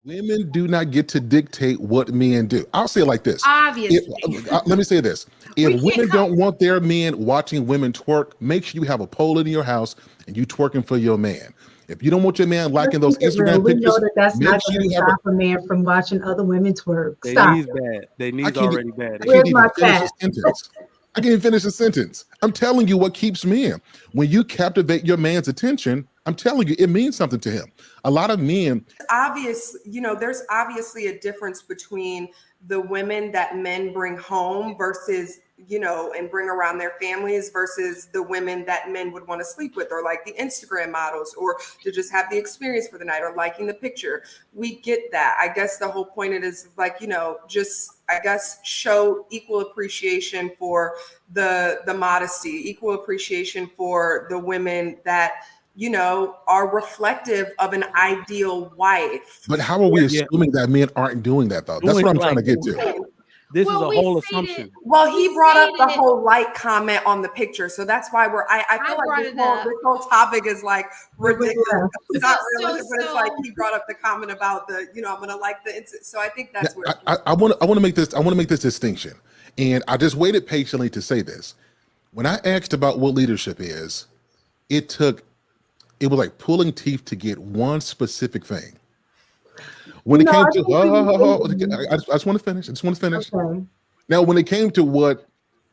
Women do not get to dictate what men do. I'll say it like this. Obviously. Let me say this. If We can't women come. don't want their men watching women twerk, make sure you have a pole in your house and you twerking for your man. If you don't want your man Let's liking keep those it real. Instagram We know pictures, that that's make not sure going to you have a. stop a man from watching other women twerk. They Stop knees it. bad. They I knees can't. already bad. I They can't Where's even my finish a cat? sentence. I can't even finish a sentence. I'm telling you what keeps men. When you captivate your man's attention, I'm telling you, it means something to him. A lot of men. Obvious, there's obviously a difference between the women that men bring home versus, and bring around their families versus the women that men would want to sleep with, or like the Instagram models, or to just have the experience for the night, or liking the picture. We get that. I guess the whole point it is like, just I guess show equal appreciation for the modesty, equal appreciation for the women that are reflective of an ideal wife. But how are we Yeah, assuming that men aren't doing that though? That's doing what I'm trying like to get to. this is Well, a we whole stated. assumption. Well, We he brought up the stated. whole like comment on the picture, so that's why I feel like brought this it whole, up. this whole topic is like ridiculous. It's not So- realistic, but it's like he brought up the comment about the, I'm gonna like the. So I think that's where. I want to make this. I want to make this distinction, and I just waited patiently to say this. When I asked about what leadership is, it was like pulling teeth to get one specific thing. When it No, came I to, think I just want to finish. I just want to finish. okay. Now, when it came to what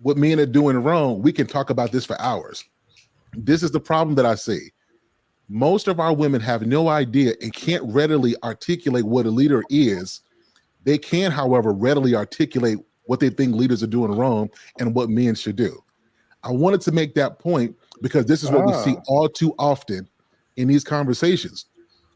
men are doing wrong, we can talk about this for hours. This is the problem that I see. Most of our women have no idea and can't readily articulate what a leader is. They can, however, readily articulate what they think leaders are doing wrong and what men should do. I wanted to make that point because this is what we see all too often in these conversations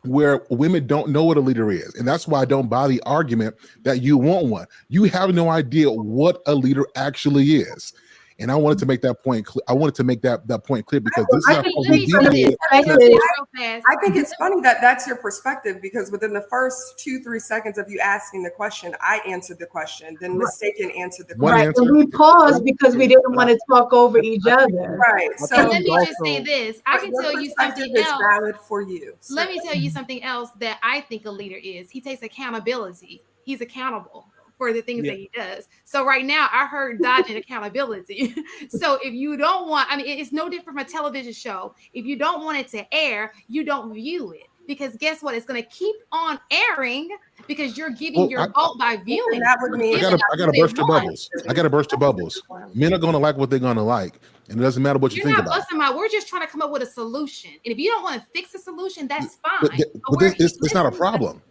where women don't know what a leader is. And that's why I don't buy the argument that you want one. You have no idea what a leader actually is. And I wanted to make that point. I wanted to make that point clear because this is I how can we speak from the deviate. perspective. Real fast. I think it's funny that that's your perspective, because within the first 2-3 seconds of you asking the question, I answered the question, then Mistaken answered the One question. Right, answer. and we paused because we didn't want to talk over each other. Right. I So And think let me it's just say also- this. I can your tell you perspective something is else. valid for you. Let me tell you something else that I think a leader is. He takes accountability. He's accountable for the things Yeah. that he does. So right now I heard dodging accountability. So if you don't want, I mean, it's no different from a television show. If you don't want it to air, you don't view it. Because guess what? It's going to keep on airing because you're giving Well, your vote by viewing. that would mean- I gotta burst your bubbles. I gotta burst your bubbles. Men are gonna like what they're gonna like, and it doesn't matter what you You're think not about it. busting my. We're just trying to come up with a solution. And if you don't want to fix a solution, that's fine. But it's not a problem.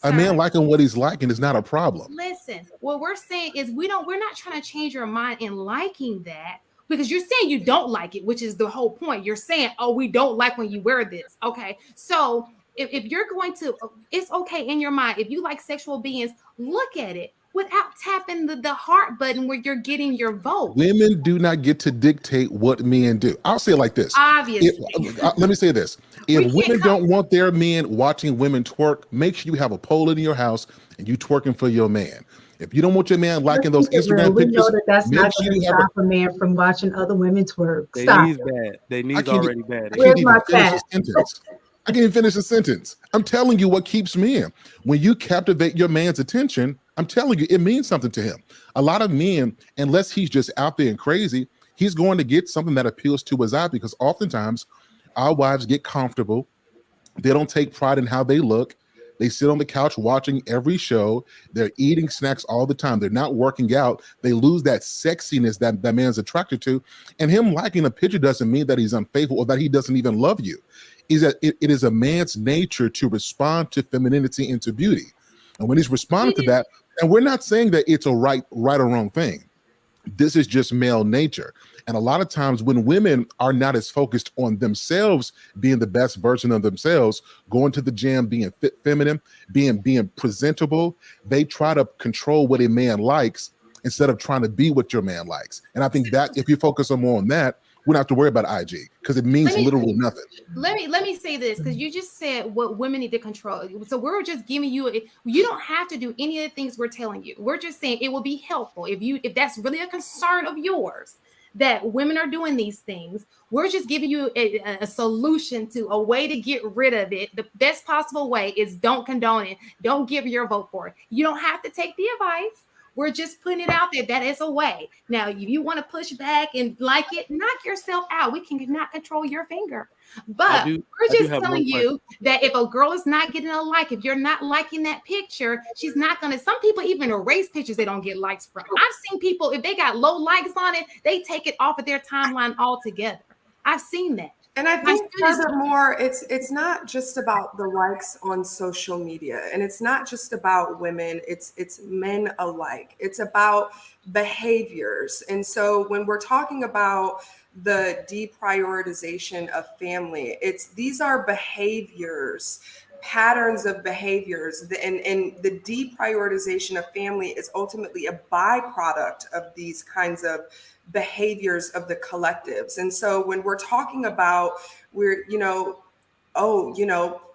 A Sir, man liking what he's liking is not a problem. listen, what we're saying is we're not trying to change your mind in liking that, because you're saying you don't like it, which is the whole point. You're saying, oh, we don't like when you wear this. Okay. So if you're going to, it's okay in your mind. If you like sexual beings, look at it without tapping the heart button where you're getting your vote. Women do not get to dictate what men do. I'll say it like this. Obviously. Let me say this. If can't women come- don't want their men watching women twerk, make sure you have a pole in your house and you twerking for your man. If you don't want your man liking those Let's keep it real. Instagram We pictures, know that that's make not sure going to you have a. stop a man from watching other women twerk. They Stop. knees bad. They knees can't- already bad. I can't Where's even my finish a cat? sentence. I can't even finish a sentence. I'm telling you what keeps men. When you captivate your man's attention, I'm telling you, it means something to him. A lot of men, unless he's just out there and crazy, he's going to get something that appeals to his eye, because oftentimes our wives get comfortable. They don't take pride in how they look. They sit on the couch watching every show. They're eating snacks all the time. They're not working out. They lose that sexiness that man's attracted to. And him liking a picture doesn't mean that he's unfaithful or that he doesn't even love you. Is that it is a man's nature to respond to femininity and to beauty. And when he's responding to that, and we're not saying that it's a right or wrong thing. This is just male nature. And a lot of times when women are not as focused on themselves being the best version of themselves, going to the gym, being fit, feminine, being presentable, they try to control what a man likes instead of trying to be what your man likes. And I think that if you focus on more on that, we don't have to worry about IG, because it means literally nothing. Let me say this, because you just said what women need to control. So we're just giving you, you don't have to do any of the things we're telling you. We're just saying it will be helpful if that's really a concern of yours, that women are doing these things. We're just giving you a solution to a way to get rid of it. The best possible way is don't condone it. Don't give your vote for it. You don't have to take the advice. We're just putting it out there. That is a way. Now, if you want to push back and like it, knock yourself out. We cannot control your finger. But we're just telling you that if a girl is not getting a like, if you're not liking that picture, she's not going to. Some people even erase pictures they don't get likes from. I've seen people, if they got low likes on it, they take it off of their timeline altogether. I've seen that. And I think furthermore, it's not just about the likes on social media, and it's not just about women, it's men alike. It's about behaviors. And so when we're talking about the deprioritization of family, these are behaviors, patterns of behaviors, and the deprioritization of family is ultimately a byproduct of these kinds of behaviors of the collectives. And so when we're talking about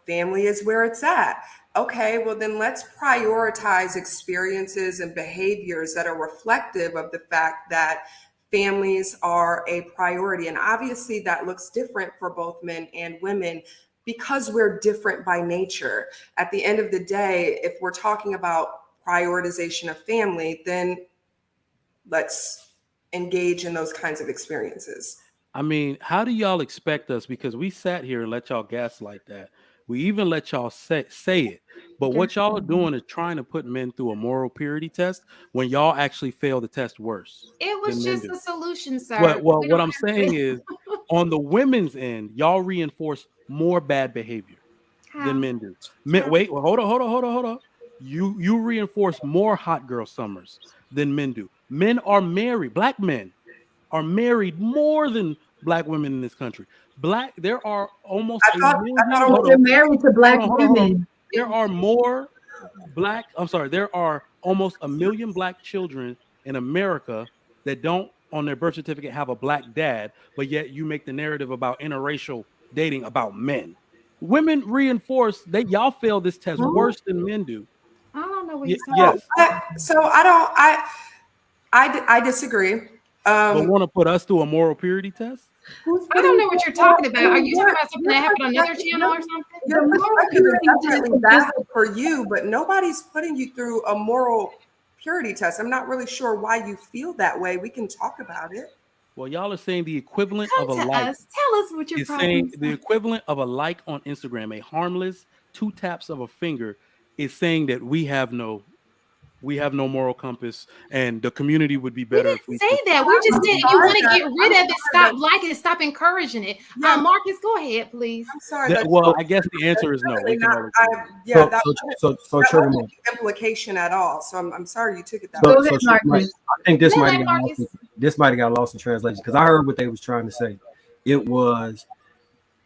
family is where it's at. Okay, well then let's prioritize experiences and behaviors that are reflective of the fact that families are a priority. And obviously that looks different for both men and women because we're different by nature. At the end of the day, if we're talking about prioritization of family, then let's engage in those kinds of experiences. I mean, how do y'all expect us? Because we sat here and let y'all gaslight that. We even let y'all say it. But what y'all are doing is trying to put men through a moral purity test when y'all actually fail the test worse. It was just a solution, sir. Well, what I'm saying is, on the women's end, y'all reinforce more bad behavior than men do. Wait, well, hold on. You reinforce more hot girl summers than men do. Men are married. Black men are married more than black women in this country. There are almost they're married to black women. There are more there are almost 1 million black children in America that don't on their birth certificate have a black dad, but yet you make the narrative about interracial dating about men. Women reinforce that y'all fail this test worse than men do. I don't know what you're saying. Yes. So I disagree. But want to put us through a moral purity test? I don't know what you're talking about. Are you talking about something that happened on another channel or something? Your perspective is definitely valid for you, but nobody's putting you through a moral purity test. I'm not really sure why you feel that way. We can talk about it. Well, y'all are saying the equivalent of a like. Tell us what you're saying. The equivalent of a like on Instagram, a harmless 2 taps of a finger, is saying that we have no moral compass, and the community would be better. We didn't say that. We just said if you want to get rid of it, stop liking it, stop encouraging it. Marcus, go ahead, please. I'm sorry. I guess the answer is no. So trigger no implication at all. So I'm sorry you took it that way. I think this might have got lost in translation because I heard what they was trying to say. It was,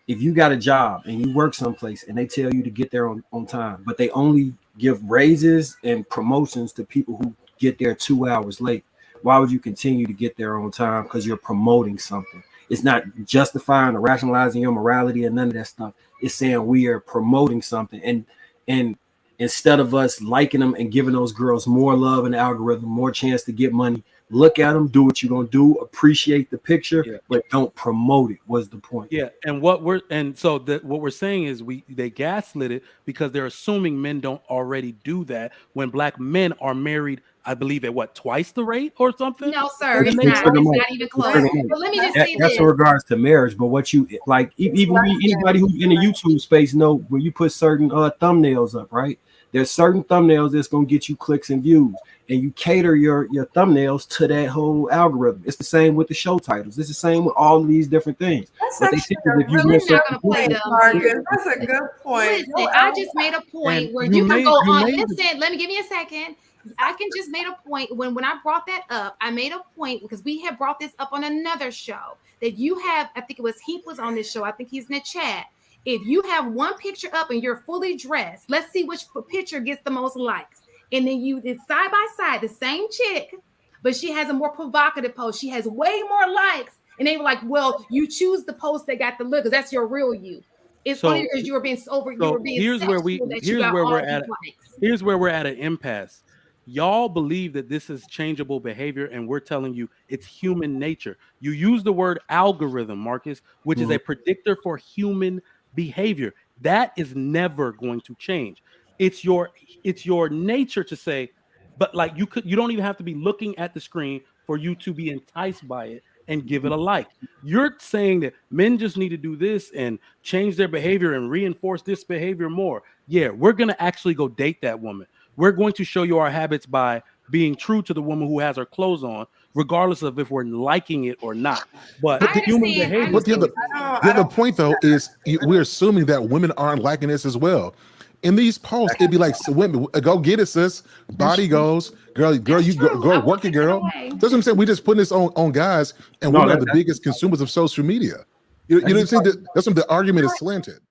if you got a job and you work someplace and they tell you to get there on time, but they only give raises and promotions to people who get there 2 hours late, why would you continue to get there on time? Because you're promoting something. It's not justifying or rationalizing your morality and none of that stuff. It's saying we are promoting something, and instead of us liking them and giving those girls more love in the algorithm, more chance to get money, look at them, do what you're gonna do, appreciate the picture, but don't promote it. Was the point? Yeah, and what we're saying is they gaslit it because they're assuming men don't already do that when black men are married, I believe, at twice the rate or something. No, sir, it's not even close. But let me just say that's in regards to marriage. But what you like, even anybody who's in the YouTube space know when you put certain thumbnails up, right? There's certain thumbnails that's gonna get you clicks and views, and you cater your thumbnails to that whole algorithm. It's the same with the show titles. It's the same with all of these different things. That's a good point. Listen, I just made a point where you can go on. Listen, let me give you a second. I can just made a point when I brought that up. I made a point because we had brought this up on another show that you have. I think it was Heap was on this show. I think he's in the chat. If you have one picture up and you're fully dressed, let's see which picture gets the most likes. And then it's side by side, the same chick, but she has a more provocative post. She has way more likes. And they were like, well, you choose the post that got the look because that's your real you. It's only because you were being here's where we're at an impasse. Y'all believe that this is changeable behavior, and we're telling you it's human nature. You use the word algorithm, Marcus, which is a predictor for human behavior. That is never going to change. It's your nature to say, but like you don't even have to be looking at the screen for you to be enticed by it and give it a like. You're saying that men just need to do this and change their behavior and reinforce this behavior more. Yeah, we're gonna actually go date that woman. We're going to show you our habits by being true to the woman who has her clothes on, regardless of if we're liking it or not. But the human behavior. But the other point, though, is we're assuming that women aren't liking this as well. In these posts, it'd be like, women, go get it, sis. Body goes, girl, you go work it, girl. That's what I'm saying. We just putting this on guys, and we're the biggest consumers of social media. You know what I'm saying? That's what the argument is slanted.